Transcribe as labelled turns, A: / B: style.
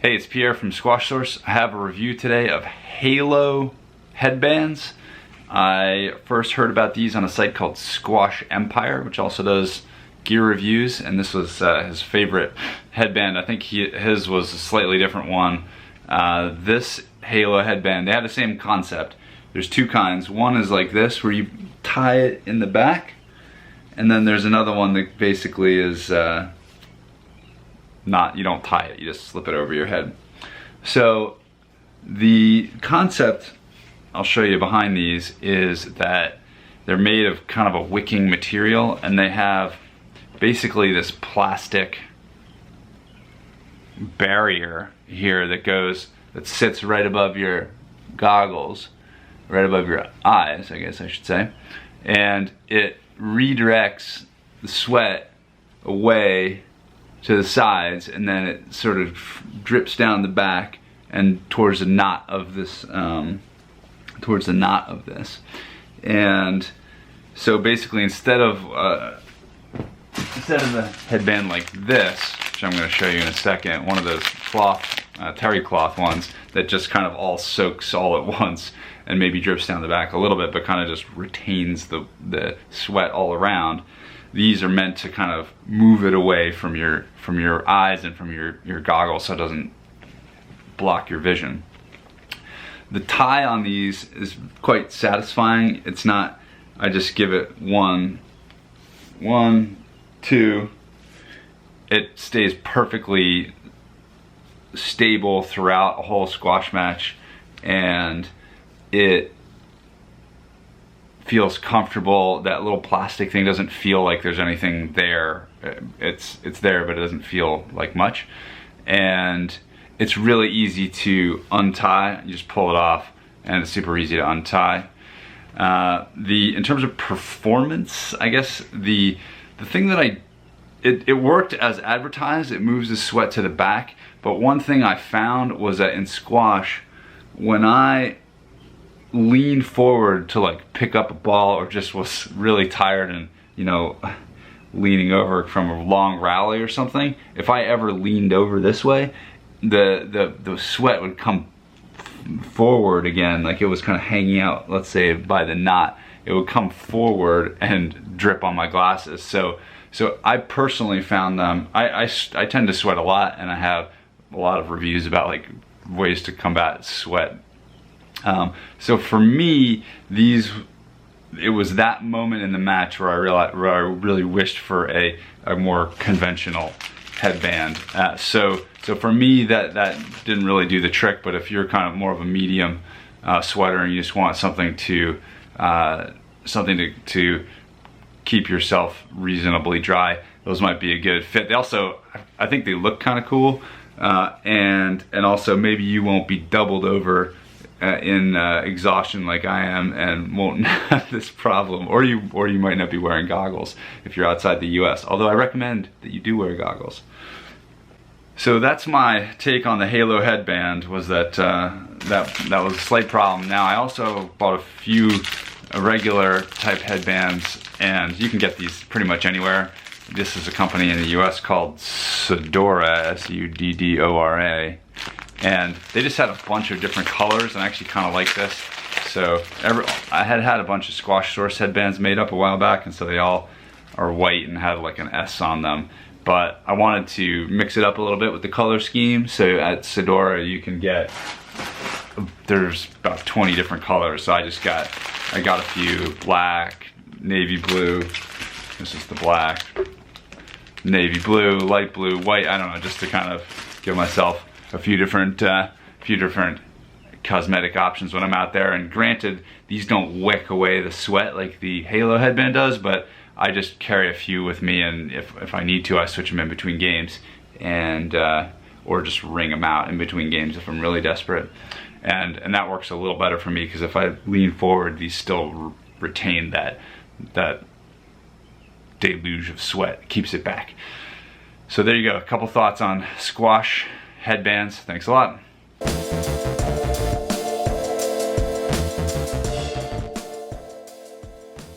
A: Hey, it's Pierre from Squash Source. I have a review today of Halo headbands. I first heard about these on a site called Squash Empire, which also does gear reviews, and this was his favorite headband. I think his was a slightly different one. This Halo headband, they have the same concept. There's two kinds. One is like this, where you tie it in the back, and then there's another one that basically is you don't tie it, you just slip it over your head. So the concept I'll show you behind these is that they're made of kind of a wicking material, and they have basically this plastic barrier here that sits right above your goggles, right above your eyes, I guess I should say, and it redirects the sweat away to the sides, and then it sort of drips down the back and towards the knot of this, and so basically instead of the headband like this, which I'm going to show you in a second, one of those cloth, terry cloth ones that just kind of all soaks all at once and maybe drips down the back a little bit, but kind of just retains the sweat all around. These are meant to kind of move it away from your eyes and from your goggles, so it doesn't block your vision. The tie on these is quite satisfying. It's not, I just give it one, two. It stays perfectly stable throughout a whole squash match, and it feels comfortable. That little plastic thing doesn't feel like there's anything there. It's there, but it doesn't feel like much. And it's really easy to untie. You just pull it off, and it's super easy to untie. In terms of performance, I guess the thing that it worked as advertised. It moves the sweat to the back. But one thing I found was that in squash, when I leaned forward to like pick up a ball, or just was really tired and, you know, leaning over from a long rally or something, if I ever leaned over this way, the sweat would come forward again, like it was kind of hanging out, let's say by the knot. It would come forward and drip on my glasses. So I personally found them, I tend to sweat a lot, and I have a lot of reviews about like ways to combat sweat. So for me, it was that moment in the match where I really wished for a more conventional headband. So for me, that didn't really do the trick. But if you're kind of more of a medium sweater and you just want something to keep yourself reasonably dry, those might be a good fit. They also, I think they look kind of cool, and also maybe you won't be doubled over in exhaustion like I am, and won't have this problem, or you might not be wearing goggles if you're outside the US, although I recommend that you do wear goggles. So that's my take on the Halo headband, was that that was a slight problem. Now I also bought a few regular type headbands, and you can get these pretty much anywhere. This is a company in the US called Suddora, S-U-D-D-O-R-A. And they just had a bunch of different colors, and I actually kind of like this. So I had a bunch of Squash Source headbands made up a while back, and so they all are white and have like an S on them. But I wanted to mix it up a little bit with the color scheme. So at Suddora you can get, there's about 20 different colors. So I got a few: black, navy blue. This is the black, navy blue, light blue, white. I don't know, just to kind of give myself a few different cosmetic options when I'm out there. And granted, these don't wick away the sweat like the Halo headband does, but I just carry a few with me, and if I need to, I switch them in between games, and or just wring them out in between games if I'm really desperate. And that works a little better for me, because if I lean forward, these still retain that deluge of sweat. It keeps it back. So there you go, a couple thoughts on squash headbands. Thanks a lot.